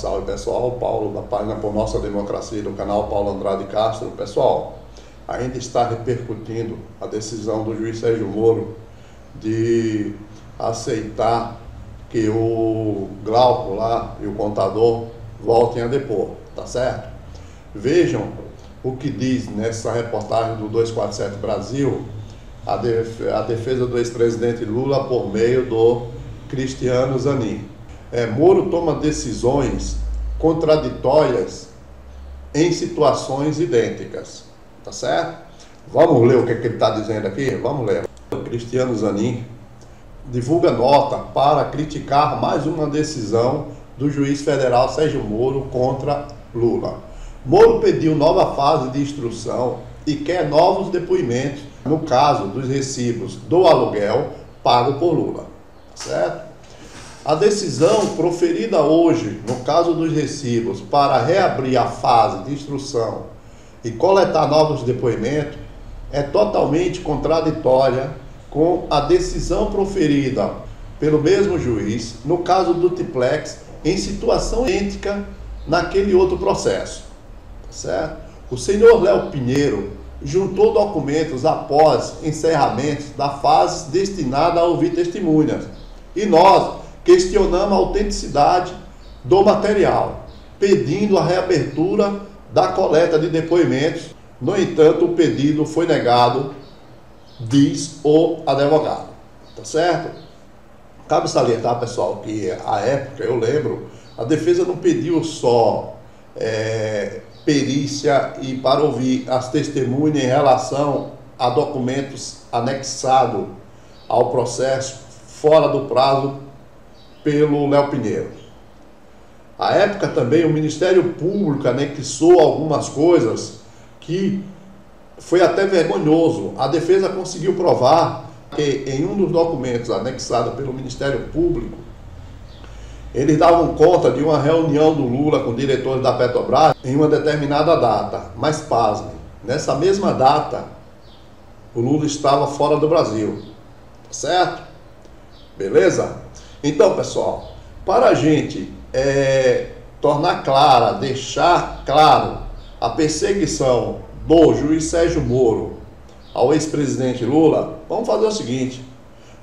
salve pessoal, Paulo da página Por Nossa Democracia do canal Paulo Andrade Castro. Pessoal, ainda está repercutindo a decisão do juiz Sérgio Moro de aceitar que o Glauco lá e o contador voltem a depor, tá certo? Vejam o que diz nessa reportagem do 247 Brasil a defesa do ex-presidente Lula por meio do Cristiano Zanin. Moro toma decisões contraditórias em situações idênticas, tá certo? Vamos ler o que ele está dizendo aqui? Vamos ler. O Cristiano Zanin divulga nota para criticar mais uma decisão do juiz federal Sérgio Moro contra Lula. Moro pediu nova fase de instrução e quer novos depoimentos no caso dos recibos do aluguel pago por Lula, certo? A decisão proferida hoje, no caso dos recibos, para reabrir a fase de instrução e coletar novos depoimentos, é totalmente contraditória com a decisão proferida pelo mesmo juiz, no caso do Triplex, em situação idêntica naquele outro processo, certo? O senhor Léo Pinheiro juntou documentos após encerramento da fase destinada a ouvir testemunhas. E nós questionamos a autenticidade do material, pedindo a reabertura da coleta de depoimentos. No entanto, o pedido foi negado, diz o advogado. Tá certo? Cabe salientar, pessoal, que à época, eu lembro, a defesa não pediu só perícia e para ouvir as testemunhas em relação a documentos anexados ao processo fora do prazo pelo Léo Pinheiro. À época também o Ministério Público anexou algumas coisas que foi até vergonhoso. A defesa conseguiu provar que em um dos documentos anexados pelo Ministério Público, eles davam conta de uma reunião do Lula com diretores da Petrobras em uma determinada data. Mas pasmem, nessa mesma data, o Lula estava fora do Brasil. Certo? Beleza? Então, pessoal, para a gente tornar clara, deixar claro a perseguição do juiz Sérgio Moro ao ex-presidente Lula, vamos fazer o seguinte: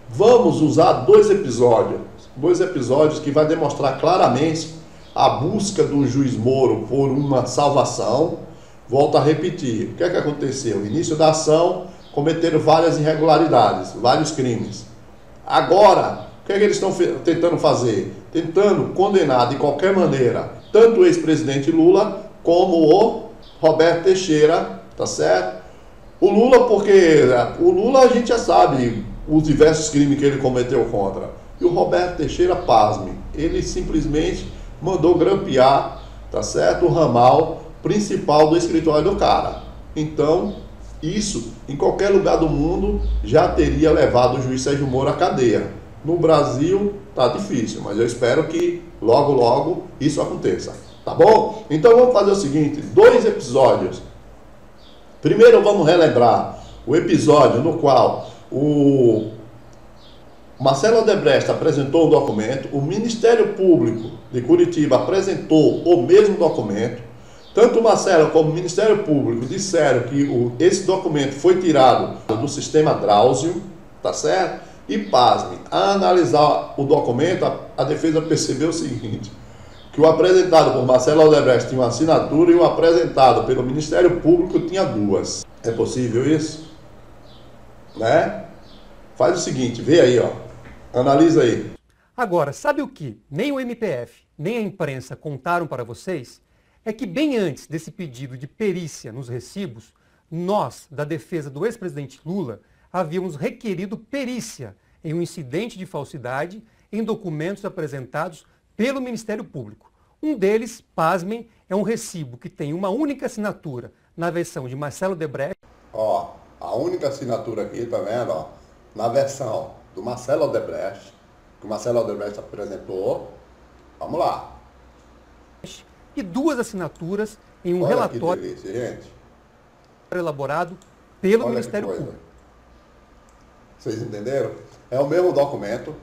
vamos usar dois episódios que vai demonstrar claramente a busca do juiz Moro por uma salvação. Volto a repetir, o que é que aconteceu? No início da ação, cometeram várias irregularidades, vários crimes. Agora, o que é que eles estão tentando fazer? Tentando condenar de qualquer maneira tanto o ex-presidente Lula como o Roberto Teixeira, tá certo? O Lula, porque o Lula a gente já sabe os diversos crimes que ele cometeu contra. E o Roberto Teixeira, pasme, ele simplesmente mandou grampear, tá certo, o ramal principal do escritório do cara. Então, isso, em qualquer lugar do mundo, já teria levado o juiz Sérgio Moro à cadeia. No Brasil, tá difícil, mas eu espero que logo, logo isso aconteça. Tá bom? Então vamos fazer o seguinte, dois episódios. Primeiro vamos relembrar o episódio no qual o Marcelo Odebrecht apresentou um documento, o Ministério Público de Curitiba apresentou o mesmo documento. Tanto o Marcelo como o Ministério Público disseram que esse documento foi tirado do sistema Drauzio, tá certo? E pasme, a analisar o documento, a defesa percebeu o seguinte: que o apresentado por Marcelo Odebrecht tinha uma assinatura e o apresentado pelo Ministério Público tinha duas. É possível isso? Né? Faz o seguinte, vê aí, ó. Analisa aí. Agora, sabe o que nem o MPF, nem a imprensa contaram para vocês? É que bem antes desse pedido de perícia nos recibos, nós, da defesa do ex-presidente Lula, havíamos requerido perícia em um incidente de falsidade em documentos apresentados pelo Ministério Público. Um deles, pasmem, é um recibo que tem uma única assinatura na versão de Marcelo Odebrecht. Ó, a única assinatura aqui, tá vendo? Ó, na versão do Marcelo Odebrecht, que o Marcelo Odebrecht apresentou. Vamos lá. E duas assinaturas em um relatório elaborado pelo Ministério Público. Vocês entenderam? É o mesmo documento.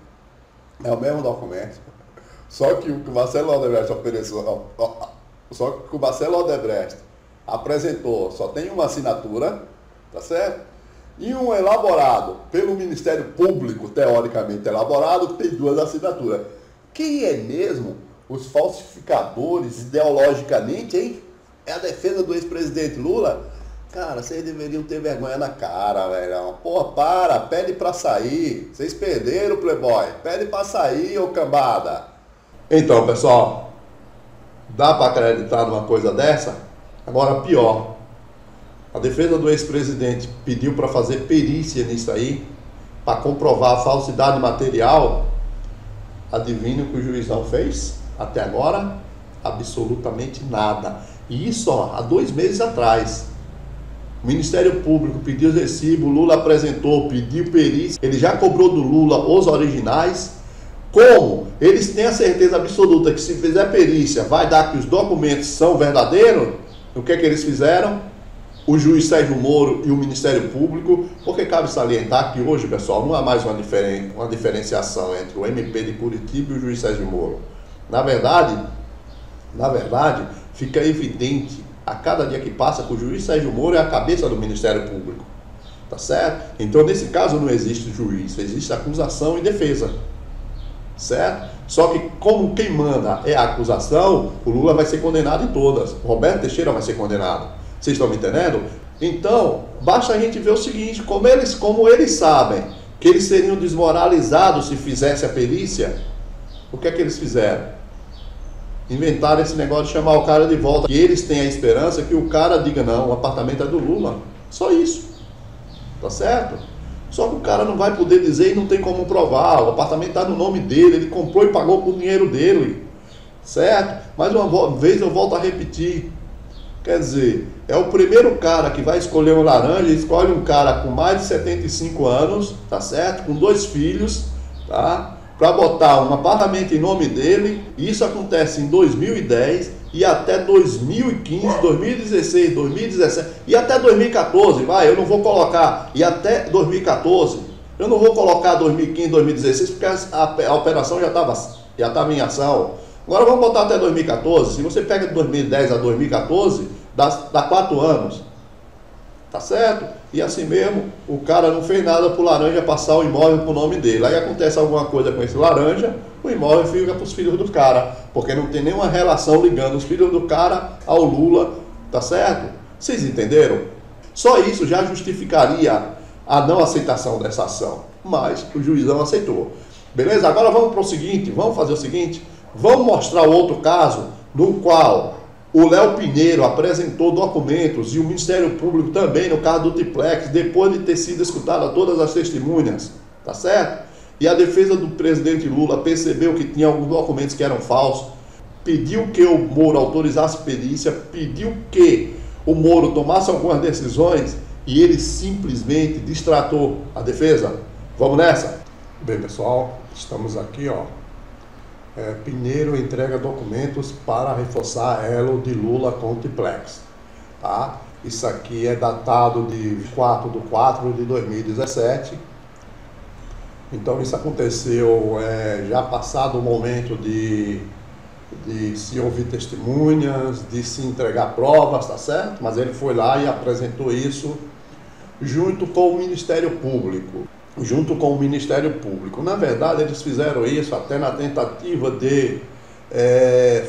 Só que o que o Marcelo Odebrecht ofereceu, só que o Marcelo Odebrecht apresentou, só tem uma assinatura, tá certo? E um elaborado pelo Ministério Público, teoricamente elaborado, tem 2 assinaturas. Quem é mesmo os falsificadores ideologicamente, hein? É a defesa do ex-presidente Lula? Cara, vocês deveriam ter vergonha na cara, velho. Porra, pede pra sair. Vocês perderam, Playboy. Pede pra sair, ô cambada. Então, pessoal, dá pra acreditar numa coisa dessa? Agora, pior. A defesa do ex-presidente pediu para fazer perícia nisso aí, para comprovar a falsidade material. Adivinha o que o juizão fez? Até agora, absolutamente nada. E isso, ó, há 2 meses atrás. O Ministério Público pediu os recibos, Lula apresentou, pediu perícia. Ele já cobrou do Lula os originais. Como eles têm a certeza absoluta que se fizer perícia vai dar que os documentos são verdadeiros, o que é que eles fizeram? O juiz Sérgio Moro e o Ministério Público, porque cabe salientar que hoje, pessoal, não há mais uma diferenciação entre o MP de Curitiba e o juiz Sérgio Moro. Na verdade, fica evidente a cada dia que passa que o juiz Sérgio Moro é a cabeça do Ministério Público, tá certo? Então, nesse caso, não existe juiz, existe acusação e defesa, certo? Só que, como quem manda é a acusação, o Lula vai ser condenado em todas, o Roberto Teixeira vai ser condenado. Vocês estão me entendendo? Então, basta a gente ver o seguinte, como eles sabem que eles seriam desmoralizados se fizesse a perícia, o que é que eles fizeram? Inventaram esse negócio de chamar o cara de volta. E eles têm a esperança que o cara diga, não, o apartamento é do Lula. Só isso. Tá certo? Só que o cara não vai poder dizer e não tem como provar. O apartamento está no nome dele, ele comprou e pagou com o dinheiro dele. Certo? Mais uma vez eu volto a repetir. Quer dizer, é o primeiro cara que vai escolher um laranja, escolhe um cara com mais de 75 anos, tá certo? Com 2 filhos, tá? Para botar um apartamento em nome dele. E isso acontece em 2010 e até 2015, 2016, 2017 e até 2014, vai, eu não vou colocar, e até 2014, eu não vou colocar 2015, 2016, porque a operação já estava em ação. Agora vamos botar até 2014, se você pega de 2010 a 2014, dá 4 anos, tá certo? E assim mesmo, o cara não fez nada pro laranja passar o imóvel pro nome dele. Aí acontece alguma coisa com esse laranja, o imóvel fica pros filhos do cara, porque não tem nenhuma relação ligando os filhos do cara ao Lula, tá certo? Vocês entenderam? Só isso já justificaria a não aceitação dessa ação, mas o juizão aceitou. Beleza? Agora vamos pro seguinte, vamos fazer o seguinte, vamos mostrar o outro caso, no qual o Léo Pinheiro apresentou documentos e o Ministério Público também, no caso do triplex, depois de ter sido escutada todas as testemunhas, tá certo? E a defesa do presidente Lula percebeu que tinha alguns documentos que eram falsos, pediu que o Moro autorizasse perícia, pediu que o Moro tomasse algumas decisões e ele simplesmente distratou a defesa. Vamos nessa? Bem, pessoal, estamos aqui, ó. Pinheiro entrega documentos para reforçar elo de Lula com o triplex, tá? Isso aqui é datado de 4/4 de 2017. Então isso aconteceu já passado o momento de se ouvir testemunhas, de se entregar provas, tá certo? Mas ele foi lá e apresentou isso junto com o Ministério Público. Na verdade, eles fizeram isso até na tentativa de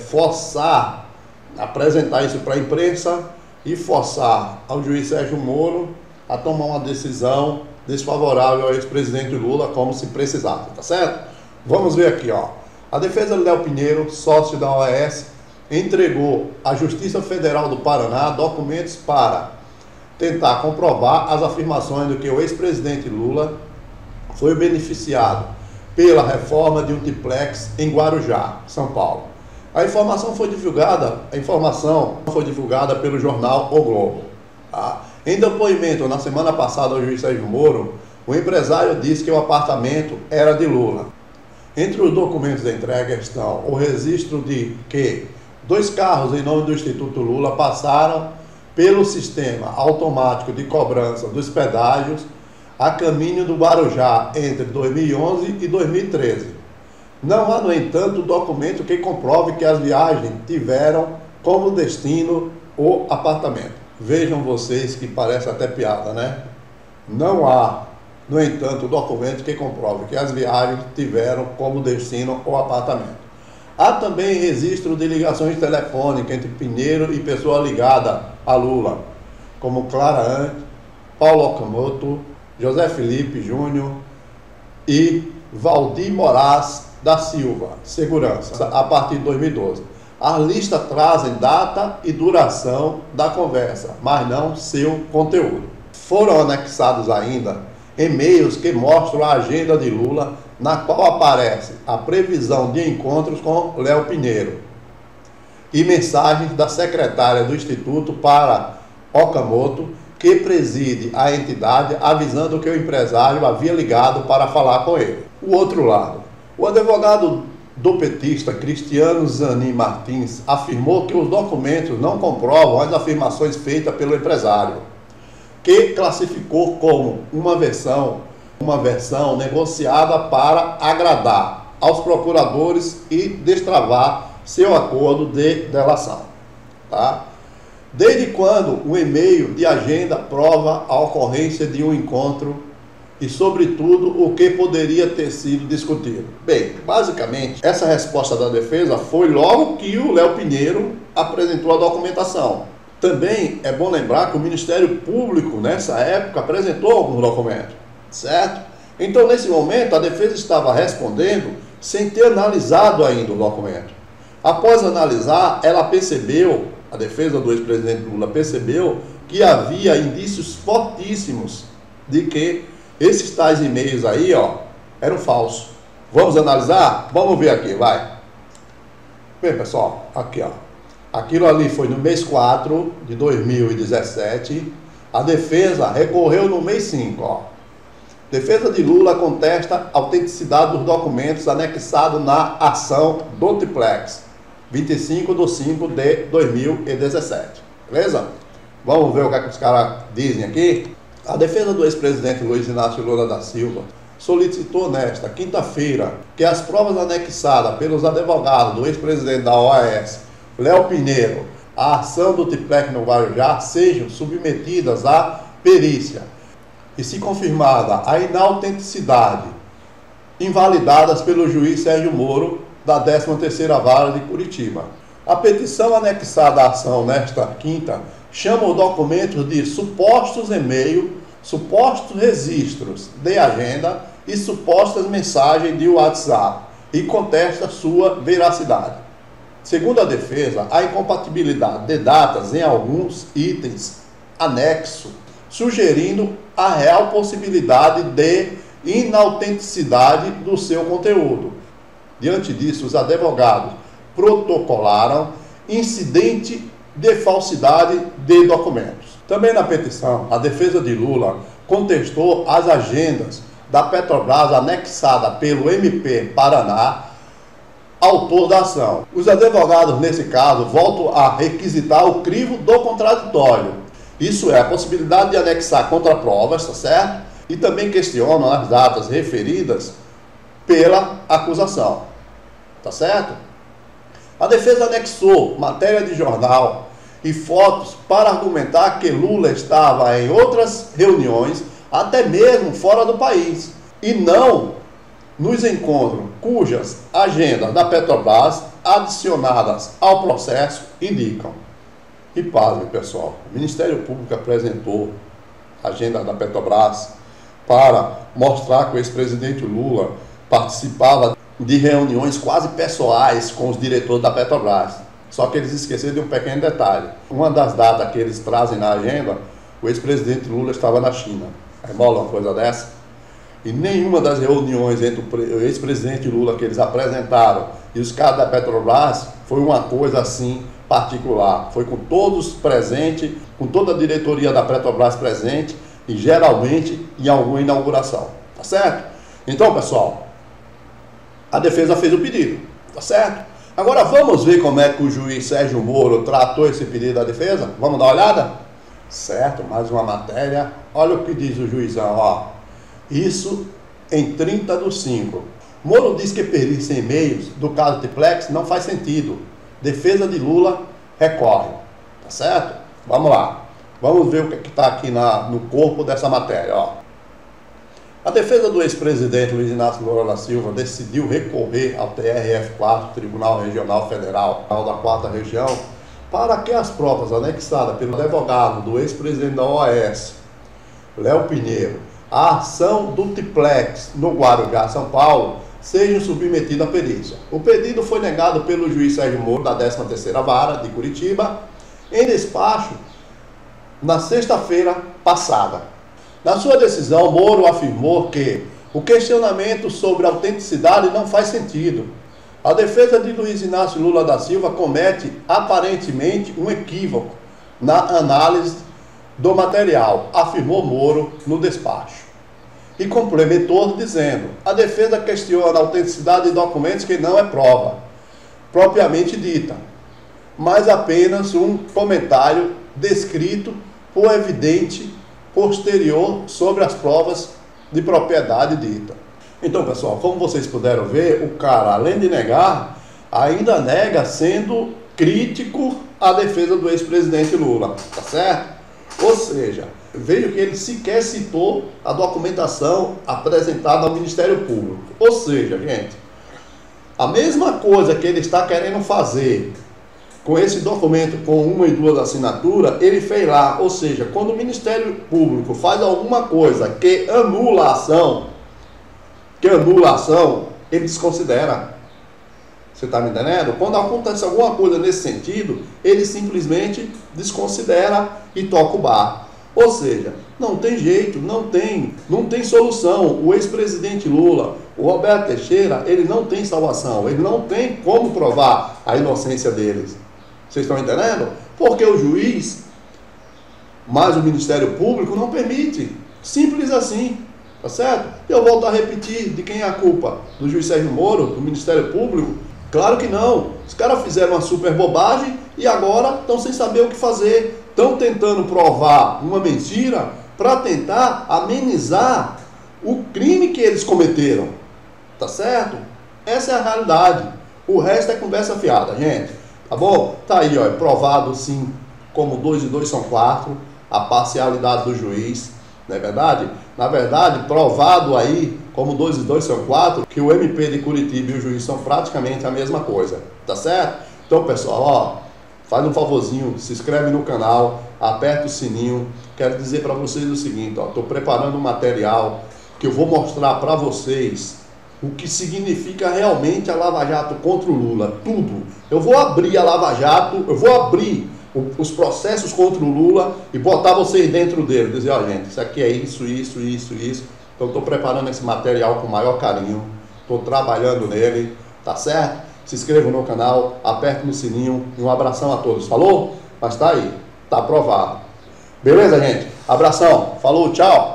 forçar, apresentar isso para a imprensa e forçar ao juiz Sérgio Moro a tomar uma decisão desfavorável ao ex-presidente Lula, como se precisasse, tá certo? Vamos ver aqui, ó. A defesa do Léo Pinheiro, sócio da OAS, entregou à Justiça Federal do Paraná documentos para tentar comprovar as afirmações de que o ex-presidente Lula foi beneficiado pela reforma de um triplex em Guarujá, São Paulo. A informação foi divulgada pelo jornal O Globo. Tá? Em depoimento na semana passada ao juiz Sérgio Moro, o empresário disse que o apartamento era de Lula. Entre os documentos da entrega estão o registro de que 2 carros em nome do Instituto Lula passaram pelo sistema automático de cobrança dos pedágios a caminho do Guarujá entre 2011 e 2013. Não há, no entanto, documento que comprove que as viagens tiveram como destino o apartamento. Vejam vocês que parece até piada, né? Não há, no entanto, documento que comprove que as viagens tiveram como destino o apartamento. Há também registro de ligações telefônicas entre Pinheiro e pessoa ligada a Lula, como Clara Ante, Paulo Okamoto, José Felipe Júnior e Valdir Moraes da Silva, segurança, a partir de 2012. As listas trazem data e duração da conversa, mas não seu conteúdo. Foram anexados ainda e-mails que mostram a agenda de Lula, na qual aparece a previsão de encontros com Léo Pinheiro, e mensagens da secretária do Instituto para Okamoto, que preside a entidade, avisando que o empresário havia ligado para falar com ele. O outro lado, o advogado do petista Cristiano Zanin Martins afirmou que os documentos não comprovam as afirmações feitas pelo empresário, que classificou como uma versão negociada para agradar aos procuradores e destravar seu acordo de delação. Tá? Desde quando o e-mail de agenda prova a ocorrência de um encontro e, sobretudo, o que poderia ter sido discutido? Bem, basicamente, essa resposta da defesa foi logo que o Léo Pinheiro apresentou a documentação. Também é bom lembrar que o Ministério Público, nessa época, apresentou alguns documentos, certo? Então, nesse momento, a defesa estava respondendo sem ter analisado ainda o documento. Após analisar, ela percebeu, a defesa do ex-presidente Lula percebeu que havia indícios fortíssimos de que esses tais e-mails aí, ó, eram falsos. Vamos analisar? Vamos ver aqui, vai. Bem, pessoal, aqui, ó. Aquilo ali foi no mês 4 de 2017. A defesa recorreu no mês 5, ó. Defesa de Lula contesta a autenticidade dos documentos anexados na ação do Triplex, 25/5 de 2017. Beleza? Vamos ver o que é que os caras dizem aqui. A defesa do ex-presidente Luiz Inácio Lula da Silva solicitou nesta quinta-feira que as provas anexadas pelos advogados do ex-presidente da OAS, Léo Pinheiro, à ação do Triplex no Guarujá, sejam submetidas à perícia e, se confirmada a inautenticidade, invalidadas pelo juiz Sérgio Moro, da 13ª Vara de Curitiba. A petição anexada à ação nesta quinta chama o documento de supostos e-mails, supostos registros de agenda e supostas mensagens de WhatsApp e contesta sua veracidade. Segundo a defesa, há incompatibilidade de datas em alguns itens anexos, sugerindo a real possibilidade de inautenticidade do seu conteúdo. Diante disso, os advogados protocolaram incidente de falsidade de documentos. Também na petição, a defesa de Lula contestou as agendas da Petrobras anexada pelo MP Paraná, autor da ação. Os advogados, nesse caso, voltam a requisitar o crivo do contraditório. Isso é, a possibilidade de anexar contraprovas, tá certo? E também questionam as datas referidas pela acusação, tá certo? A defesa anexou matéria de jornal e fotos para argumentar que Lula estava em outras reuniões, até mesmo fora do país, e não nos encontros cujas agendas da Petrobras adicionadas ao processo indicam. E pasme, pessoal, o Ministério Público apresentou a agenda da Petrobras para mostrar que o ex-presidente Lula participava de reuniões quase pessoais com os diretores da Petrobras. Só que eles esqueceram de um pequeno detalhe. Uma das datas que eles trazem na agenda, o ex-presidente Lula estava na China. É mole uma coisa dessa? E nenhuma das reuniões entre o ex-presidente Lula que eles apresentaram e os caras da Petrobras foi uma coisa assim particular. Foi com todos presentes, com toda a diretoria da Petrobras presente e geralmente em alguma inauguração. Tá certo? Então, pessoal, a defesa fez o pedido. Tá certo? Agora vamos ver como é que o juiz Sérgio Moro tratou esse pedido da defesa? Vamos dar uma olhada? Certo, mais uma matéria. Olha o que diz o juizão, ó. Isso em 30/5. Moro diz que perícia em e-mails do caso Triplex não faz sentido. Defesa de Lula recorre. Tá certo? Vamos lá. Vamos ver o que está aqui no corpo dessa matéria. Ó. A defesa do ex-presidente Luiz Inácio Lula da Silva decidiu recorrer ao TRF4, Tribunal Regional Federal da 4ª Região, para que as provas anexadas pelo advogado do ex-presidente da OAS, Léo Pinheiro, à ação do Triplex no Guarujá, São Paulo, sejam submetidas à perícia. O pedido foi negado pelo juiz Sérgio Moro, da 13ª Vara de Curitiba, em despacho na sexta-feira passada. Na sua decisão, Moro afirmou que o questionamento sobre a autenticidade não faz sentido. A defesa de Luiz Inácio Lula da Silva comete aparentemente um equívoco na análise do material, afirmou Moro no despacho. E complementou dizendo: a defesa questiona a autenticidade de documentos que não é prova propriamente dita, mas apenas um comentário descrito por evidente posterior sobre as provas de propriedade dita. Então, pessoal, como vocês puderam ver, o cara, além de negar, ainda nega sendo crítico à defesa do ex-presidente Lula, tá certo? Ou seja, vejo que ele sequer citou a documentação apresentada ao Ministério Público. Ou seja, gente, a mesma coisa que ele está querendo fazer com esse documento com 1 e 2 assinaturas, ele fez lá. Ou seja, quando o Ministério Público faz alguma coisa que anula a ação, ele desconsidera. Você está me entendendo? Quando acontece alguma coisa nesse sentido, ele simplesmente desconsidera e toca o barco. Ou seja, não tem jeito, não tem solução. O ex-presidente Lula, o Roberto Teixeira, ele não tem salvação. Ele não tem como provar a inocência deles. Vocês estão entendendo? Porque o juiz, mas o Ministério Público não permite. Simples assim. Tá certo? Eu volto a repetir, de quem é a culpa? Do juiz Sérgio Moro, do Ministério Público? Claro que não. Os caras fizeram uma super bobagem e agora estão sem saber o que fazer. Estão tentando provar uma mentira para tentar amenizar o crime que eles cometeram. Tá certo? Essa é a realidade. O resto é conversa fiada, gente. Tá bom? Tá aí, ó, é provado sim, como 2 e 2 são 4, a parcialidade do juiz. Não é verdade? Na verdade, provado aí, como 2 e 2 são 4, que o MP de Curitiba e o juiz são praticamente a mesma coisa. Tá certo? Então, pessoal, ó, faz um favorzinho, se inscreve no canal, aperta o sininho. Quero dizer para vocês o seguinte, ó, tô preparando um material que eu vou mostrar para vocês o que significa realmente a Lava Jato contra o Lula. Tudo. Eu vou abrir a Lava Jato, eu vou abrir os processos contra o Lula e botar vocês dentro dele, dizer, ó, gente, isso aqui é isso. Então estou preparando esse material com o maior carinho, estou trabalhando nele, tá certo? Se inscreva no canal, aperte no sininho e um abração a todos, falou? Mas tá aí, tá aprovado. Beleza, gente? Abração, falou, tchau!